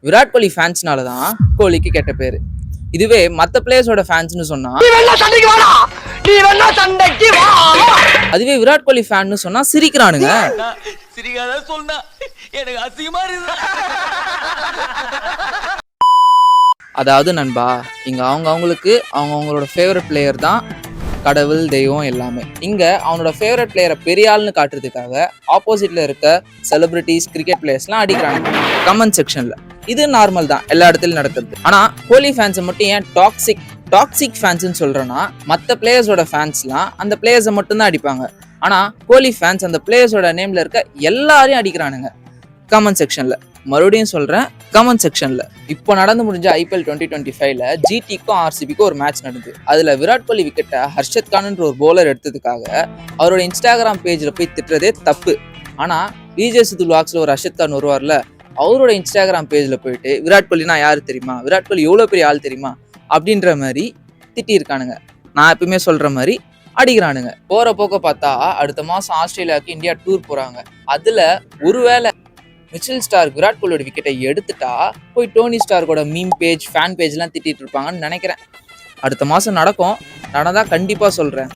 விராட் கோலி ஃபேன்ஸ்னால தான் கோலிக்கு கெட்ட பேரு. இதுவே மற்ற பிளேயர்ஸோட ஃபேன்ஸ்னு சொன்னா அதுவே விராட் கோலி ஃபேன்னு சொன்னா சிரிக்கிறானுங்க. அதாவது நண்பா, இங்க அவங்களுக்கு அவங்களோட ஃபேவரட் பிளேயர் தான் கடவுள், தெய்வம் எல்லாமே. இங்க அவனோட ஃபேவரட் பிளேயரை பெரிய ஆள்னு காட்டுறதுக்காக ஆப்போசிட்ல இருக்க செலிபிரிட்டிஸ், கிரிக்கெட் பிளேயர்ஸ்லாம் அடிக்கிறாங்க கமெண்ட் செக்ஷன்ல. இது நார்மல் தான், எல்லா இடத்துலயும் நடக்கிறது. ஆனா கோலி ஃபேன்ஸை மட்டும் ஏன் டாக்ஸிக் ஃபேன்ஸ்னு சொல்றேன்னா, மற்ற பிளேயர்ஸோட ஃபேன்ஸ்லாம் அந்த பிளேயர்ஸை மட்டும் தான் அடிப்பாங்க. ஆனா கோலி ஃபேன்ஸ் அந்த பிளேயர்ஸோட நேம்ல இருக்க எல்லாரையும் அடிக்கிறானுங்க கமெண்ட் செக்ஷன்ல. மறுபடியும் சொல்றேன், கமெண்ட் செக்ஷன்ல. இப்போ நடந்து முடிஞ்ச IPL 2025ல GTக்கும் RCBக்கும் ஒரு மேட்ச் நடந்தது. அதுல விராட் கோலி விக்கெட்டை ஹர்ஷத் கான்ன்ற ஒரு போலர் எடுத்ததுக்காக அவரோட இன்ஸ்டாகிராம் பேஜ்ல போய் திட்டுறதே தப்பு. ஆனா விஜய் சித்து விளாக்ஸ்ல ஒரு ஹர்ஷத் கான் வருவார்ல, அவரோட இன்ஸ்டாகிராம் பேஜ்ல போயிட்டு விராட் கோலினா யாரு தெரியுமா, விராட் கோலி எவ்வளவு பெரிய ஆள் தெரியுமா அப்படின்ற மாதிரி திட்டி இருக்கானுங்க. நான் எப்பவுமே சொல்ற மாதிரி அடிக்கிறானுங்க. போற போக்க பார்த்தா அடுத்த மாசம் ஆஸ்திரேலியாவுக்கு இந்தியா டூர் போறாங்க. அதுல ஒருவேளை மிச்சல் ஸ்டார்க் விராட் கோலியோட விக்கெட்டை எடுத்துட்டா போய் டோனி ஸ்டார்க்கோட மீம் பேஜ், ஃபேன் பேஜ்லாம் திட்டிட்டு இருப்பாங்கன்னு நினைக்கிறேன். அடுத்த மாசம் நடக்கும், நடந்தா கண்டிப்பா சொல்றேன்.